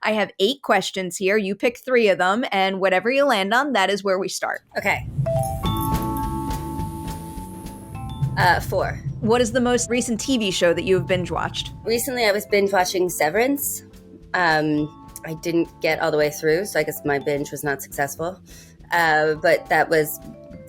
I have 8 questions here. You pick 3 of them, and whatever you land on, that is where we start. Okay. 4. What is the most recent TV show that you have binge watched? Recently, I was binge watching Severance. I didn't get all the way through, so I guess my binge was not successful. But that was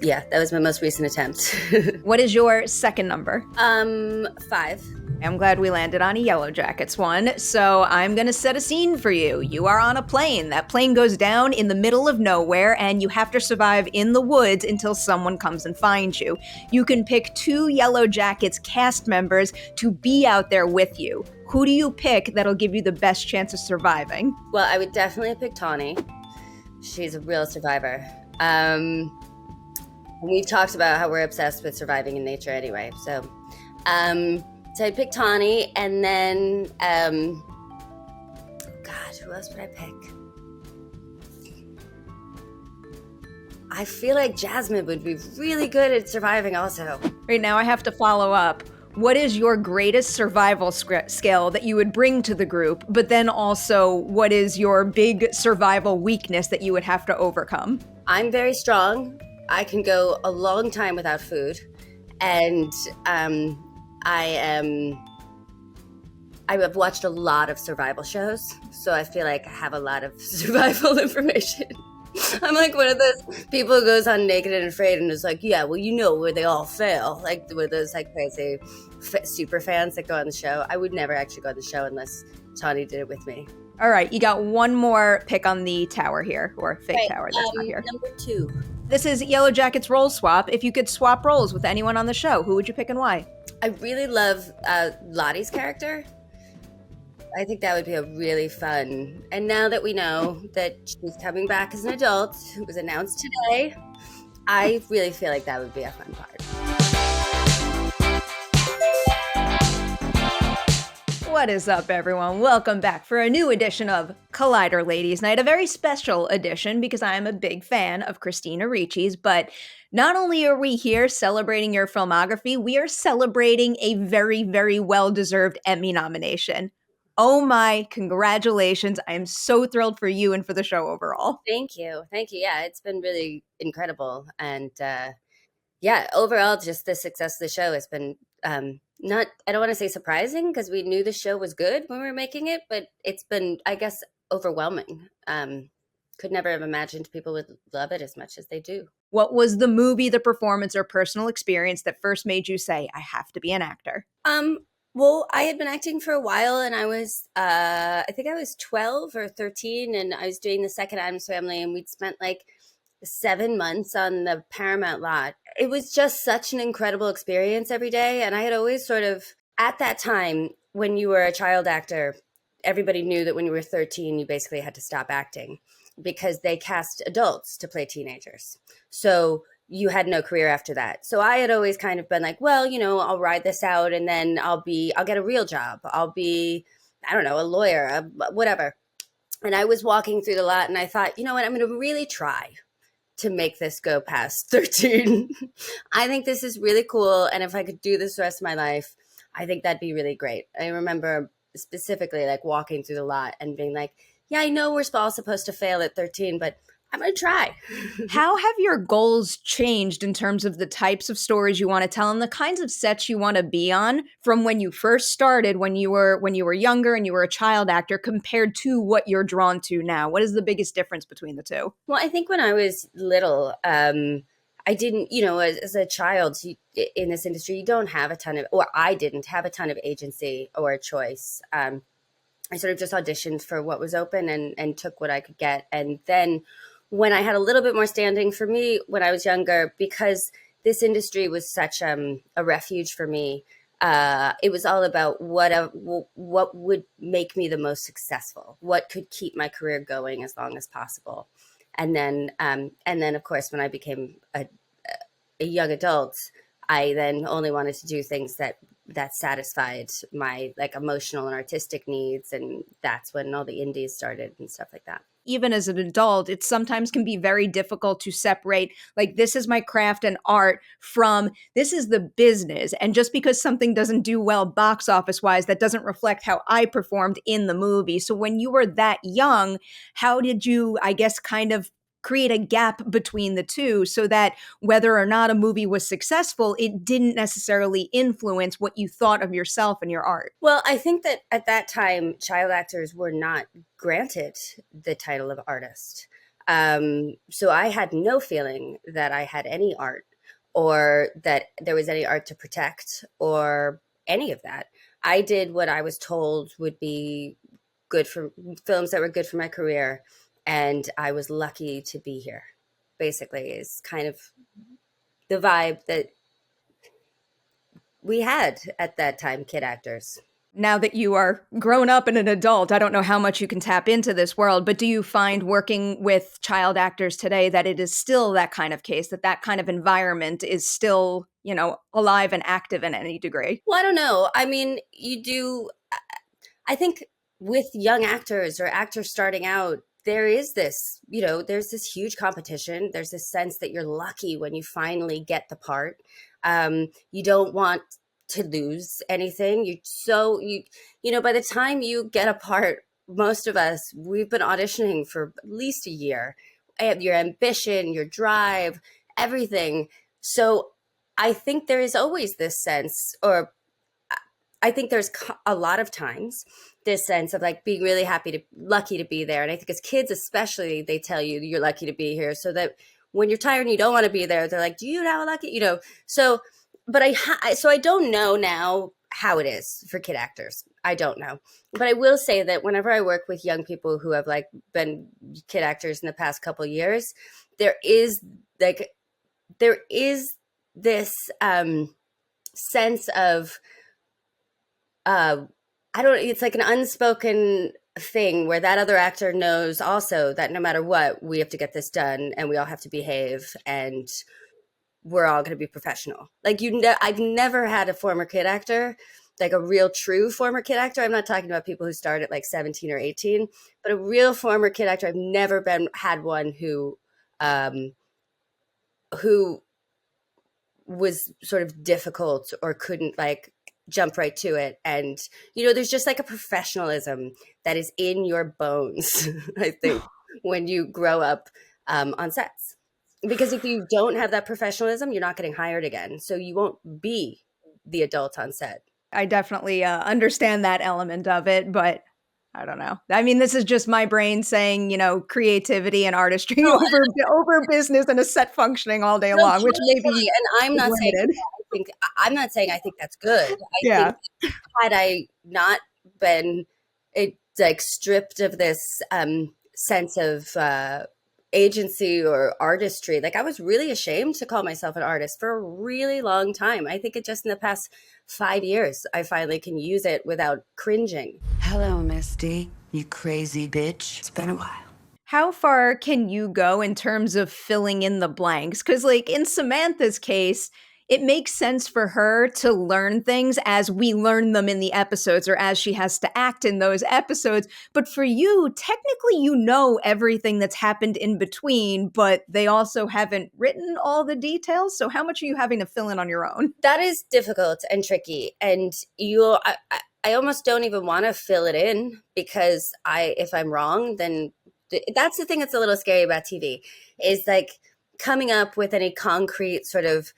my most recent attempt. What is your second number? 5. I'm glad we landed on a Yellowjackets one. So I'm going to set a scene for you. You are on a plane. That plane goes down in the middle of nowhere, and you have to survive in the woods until someone comes and finds you. You can pick 2 Yellowjackets cast members to be out there with you. Who do you pick that'll give you the best chance of surviving? Well, I would definitely pick Tawny. She's a real survivor. We've talked about how we're obsessed with surviving in nature anyway. So I'd pick Tawny, and then, who else would I pick? I feel like Jasmine would be really good at surviving also. Right now I have to follow up. What is your greatest survival skill that you would bring to the group, but then also what is your big survival weakness that you would have to overcome? I'm very strong. I can go a long time without food, and I've watched a lot of survival shows, so I feel like I have a lot of survival information. I'm like one of those people who goes on Naked and Afraid and is like, yeah, well, you know where they all fail. Like, with those like crazy super fans that go on the show. I would never actually go on the show unless Tawny did it with me. All right, you got one more pick on the tower here, or fake right, tower that's not here. Number 2. This is Yellowjackets role swap. If you could swap roles with anyone on the show, who would you pick and why? I really love Lottie's character. I think that would be a really fun. And now that we know that she's coming back as an adult, it was announced today, I really feel like that would be a fun part. What is up, everyone? Welcome back for a new edition of Collider Ladies Night, a very special edition because I am a big fan of Christina Ricci's, but not only are we here celebrating your filmography, we are celebrating a very, very well-deserved Emmy nomination. Oh my, congratulations. I am so thrilled for you and for the show overall. Thank you. Yeah, it's been really incredible. And overall, just the success of the show has been I don't want to say surprising because we knew the show was good when we were making it, but it's been, I guess, overwhelming. Could never have imagined people would love it as much as they do. What was the movie, the performance, or personal experience that first made you say, I have to be an actor? Well, I had been acting for a while, and I was, I think I was 12 or 13, and I was doing the second Addams Family, and we'd spent like 7 months on the Paramount lot. It was just such an incredible experience every day, and I had always sort of, at that time, when you were a child actor, everybody knew that when you were 13, you basically had to stop acting because they cast adults to play teenagers. So you had no career after that. So I had always kind of been like, well, you know, I'll ride this out and then I'll get a real job. I'll be, I don't know, a lawyer, whatever. And I was walking through the lot and I thought, you know what, I'm going to really try to make this go past 13. I think this is really cool. And if I could do this the rest of my life, I think that'd be really great. I remember specifically like walking through the lot and being like, yeah, I know we're all supposed to fail at 13, but I'm going to try. How have your goals changed in terms of the types of stories you want to tell and the kinds of sets you want to be on from when you first started, when you were younger and you were a child actor, compared to what you're drawn to now? What is the biggest difference between the two? Well, I think when I was little, I didn't, you know, as a child in this industry, you don't have a ton of, or I didn't have a ton of agency or choice. I sort of just auditioned for what was open and took what I could get. And then when I had a little bit more standing, for me when I was younger, because this industry was such a refuge for me, it was all about what would make me the most successful, what could keep my career going as long as possible. And then of course, when I became a young adult, I then only wanted to do things that satisfied my like emotional and artistic needs, and that's when all the indies started and stuff like that. Even as an adult, it sometimes can be very difficult to separate, like, this is my craft and art from this is the business. And just because something doesn't do well box office wise, that doesn't reflect how I performed in the movie. So when you were that young, how did you, I guess, kind of create a gap between the two so that whether or not a movie was successful, it didn't necessarily influence what you thought of yourself and your art? Well, I think that at that time, child actors were not granted the title of artist. So I had no feeling that I had any art or that there was any art to protect or any of that. I did what I was told would be good for films that were good for my career. And I was lucky to be here, basically, is kind of the vibe that we had at that time, kid actors. Now that you are grown up and an adult, I don't know how much you can tap into this world, but do you find working with child actors today that it is still that kind of case, that that kind of environment is still, alive and active in any degree? Well, I don't know. I mean, you do, I think with young actors or actors starting out, there is this, there's this huge competition. There's this sense that you're lucky when you finally get the part. You don't want to lose anything. By the time you get a part, most of us, we've been auditioning for at least a year. Your ambition, your drive, everything. So I think there is always this sense, or I think there's a lot of times this sense of like being really lucky to be there. And I think as kids, especially, they tell you you're lucky to be here, so that when you're tired and you don't want to be there, they're like, do you have a lucky, so, but so I don't know now how it is for kid actors. I don't know. But I will say that whenever I work with young people who have like been kid actors in the past couple of years, there is this sense of, it's like an unspoken thing where that other actor knows also that no matter what, we have to get this done and we all have to behave and we're all going to be professional. Like I've never had a former kid actor, like a real true former kid actor. I'm not talking about people who start at like 17 or 18, but a real former kid actor. I've never had one who was sort of difficult or couldn't like jump right to it. And, there's just like a professionalism that is in your bones, I think, when you grow up on sets. Because if you don't have that professionalism, you're not getting hired again. So you won't be the adult on set. I definitely understand that element of it, but I don't know. I mean, this is just my brain saying, creativity and artistry over business and a set functioning all day long, which may be and I'm not limited. I'm not saying I think that's good. I Yeah. think had I not been like stripped of this sense of agency or artistry, like I was really ashamed to call myself an artist for a really long time. I think it just in the past 5 years, I finally can use it without cringing. Hello, Misty, you crazy bitch. It's been a while. How far can you go in terms of filling in the blanks? Because, like, in Samantha's case, it makes sense for her to learn things as we learn them in the episodes or as she has to act in those episodes. But for you, technically, you know everything that's happened in between, but they also haven't written all the details. So how much are you having to fill in on your own? That is difficult and tricky. And I almost don't even want to fill it in because if I'm wrong, then that's the thing that's a little scary about TV is like coming up with any concrete sort of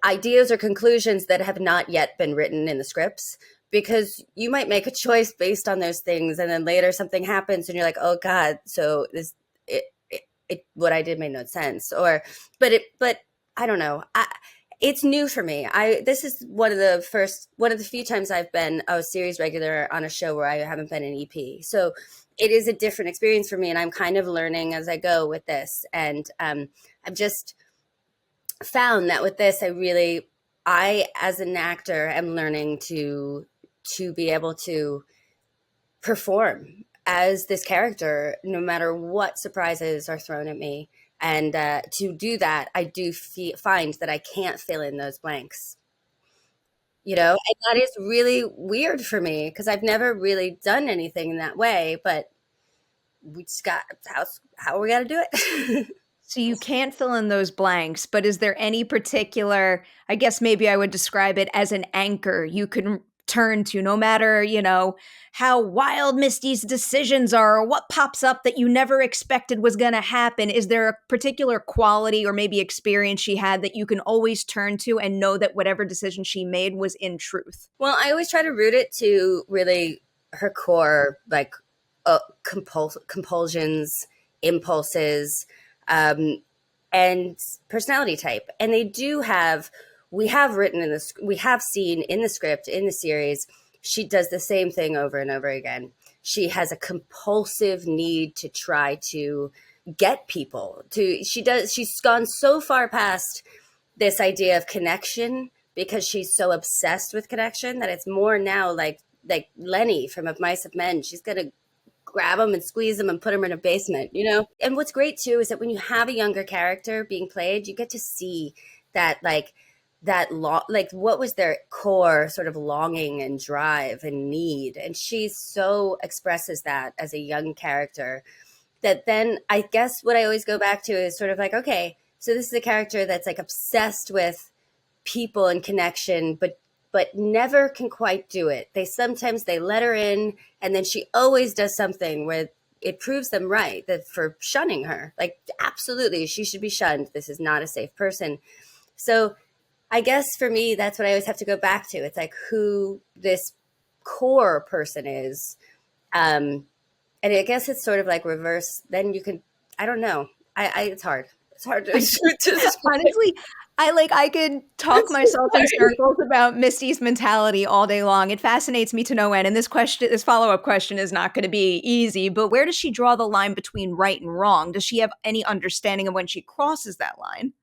ideas or conclusions that have not yet been written in the scripts, because you might make a choice based on those things and then later something happens and you're like, oh God, so what I did made no sense. But I don't know. It's new for me. This is one of the few times I've been a series regular on a show where I haven't been an EP. So it is a different experience for me, and I'm kind of learning as I go with this. And I've just found that with this, I as an actor am learning to be able to perform as this character, no matter what surprises are thrown at me. And to do that, I do find that I can't fill in those blanks, you know, and that is really weird for me because I've never really done anything in that way, but we just got how we got to do it. So you can't fill in those blanks, but is there any particular, I guess maybe I would describe it as an anchor you can turn to no matter, how wild Misty's decisions are or what pops up that you never expected was going to happen? Is there a particular quality or maybe experience she had that you can always turn to and know that whatever decision she made was in truth? Well, I always try to root it to really her core, like compulsions, impulses, and personality type. And we have written in this, we have seen in the script, in the series, she does the same thing over and over again. She has a compulsive need to try to get people to, she's gone so far past this idea of connection because she's so obsessed with connection that it's more now like Lenny from Of Mice and Men. She's going to grab them and squeeze them and put them in a basement, you know? And what's great too is that when you have a younger character being played, you get to see that like what was their core sort of longing and drive and need. And she so expresses that as a young character that then I guess what I always go back to is sort of like, okay, so this is a character that's like obsessed with people and connection, but never can quite do it. Sometimes they let her in, and then she always does something where it proves them right that for shunning her. Like, absolutely, she should be shunned. This is not a safe person. So I guess for me, that's what I always have to go back to. It's like who this core person is. And I guess it's sort of like reverse. Then you can, I don't know. It's hard. It's hard to honestly. I could talk myself in circles about Misty's mentality all day long. It fascinates me to no end. And this follow-up question is not going to be easy, but where does she draw the line between right and wrong? Does she have any understanding of when she crosses that line?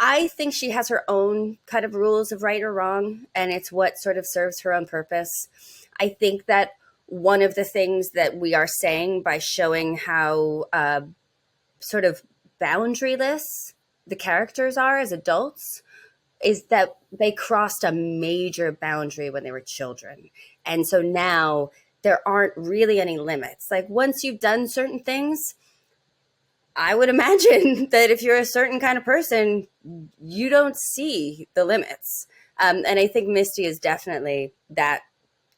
I think she has her own kind of rules of right or wrong, and it's what sort of serves her own purpose. I think that one of the things that we are saying by showing how sort of boundaryless the characters are as adults is that they crossed a major boundary when they were children. And so now there aren't really any limits. Like once you've done certain things, I would imagine that if you're a certain kind of person, you don't see the limits. And I think Misty is definitely that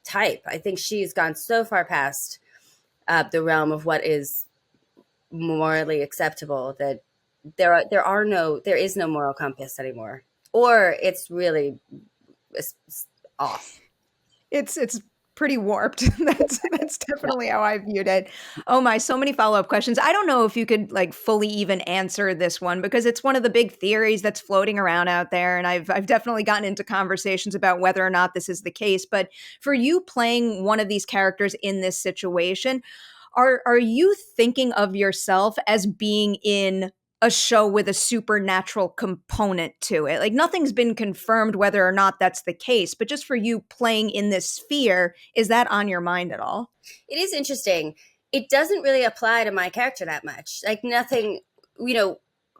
type. I think she's gone so far past the realm of what is morally acceptable that there is no moral compass anymore, or it's really off. It's pretty warped. That's definitely how I viewed it. Oh my, so many follow-up questions. I don't know if you could like fully even answer this one because it's one of the big theories that's floating around out there, and I've definitely gotten into conversations about whether or not this is the case. But for you playing one of these characters in this situation, are you thinking of yourself as being in a show with a supernatural component to it? Like nothing's been confirmed whether or not that's the case, but just for you playing in this sphere, is that on your mind at all? It is interesting. It doesn't really apply to my character that much. Like nothing,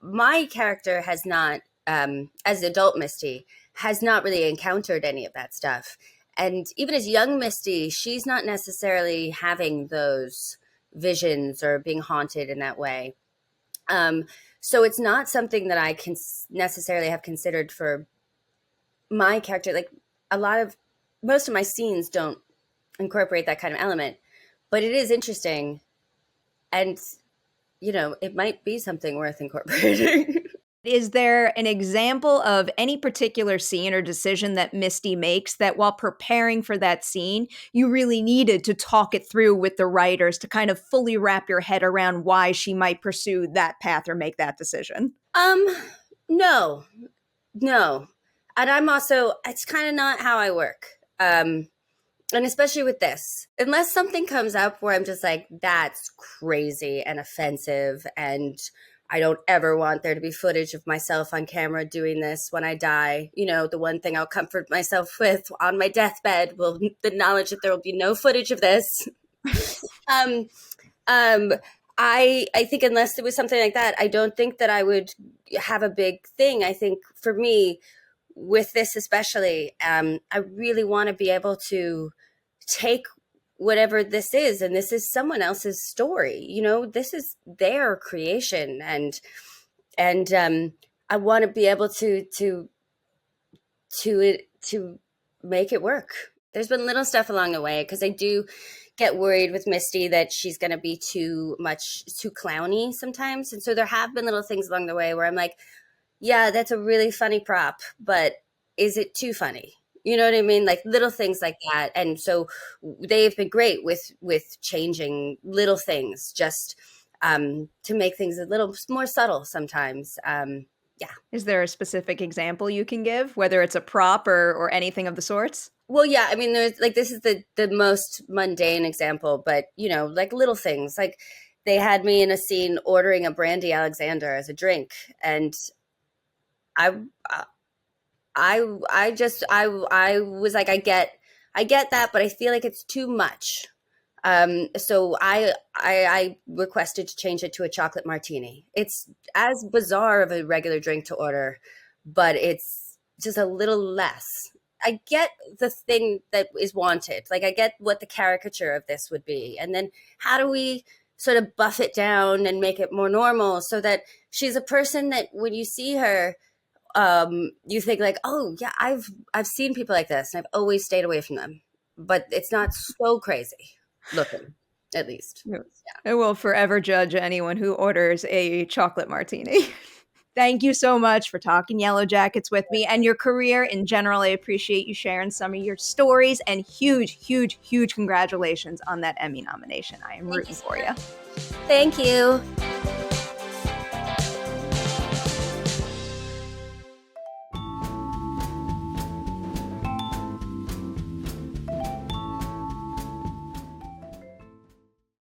my character has not, as adult Misty, has not really encountered any of that stuff. And even as young Misty, she's not necessarily having those visions or being haunted in that way. So it's not something that I can necessarily have considered for my character. Like most of my scenes don't incorporate that kind of element, but it is interesting. And, it might be something worth incorporating. Is there an example of any particular scene or decision that Misty makes that while preparing for that scene, you really needed to talk it through with the writers to kind of fully wrap your head around why she might pursue that path or make that decision? No. And I'm also, it's kind of not how I work. And especially with this, unless something comes up where I'm just like, that's crazy and offensive and I don't ever want there to be footage of myself on camera doing this when I die. The one thing I'll comfort myself with on my deathbed will be the knowledge that there will be no footage of this. I think unless there was something like that, I don't think that I would have a big thing. I think for me, with this especially, I really want to be able to take whatever this is, and this is someone else's story. You know, this is their creation, and I want to be able to make it work. There's been little stuff along the way because I do get worried with Misty that she's going to be too clowny sometimes, and so there have been little things along the way where I'm like, yeah, that's a really funny prop, but is it too funny? You know what I mean? Like little things like that. And so they've been great with changing little things just to make things a little more subtle sometimes. Yeah. Is there a specific example you can give, whether it's a prop or anything of the sorts? Well, yeah, I mean, there's like, this is the most mundane example, but you know, like little things, like they had me in a scene ordering a brandy Alexander as a drink, and I was like, I get that, but I feel like it's too much. So I requested to change it to a chocolate martini. It's as bizarre of a regular drink to order, but it's just a little less. I get the thing that is wanted. Like I get what the caricature of this would be. And then how do we sort of buff it down and make it more normal so that she's a person that when you see her, you think like, oh yeah, I've seen people like this and I've always stayed away from them, but it's not so crazy looking, at least. Yeah. I will forever judge anyone who orders a chocolate martini. Thank you so much for talking Yellowjackets with me and your career in general. I appreciate you sharing some of your stories, and huge, huge, huge congratulations on that Emmy nomination. I am rooting for you. Thank you.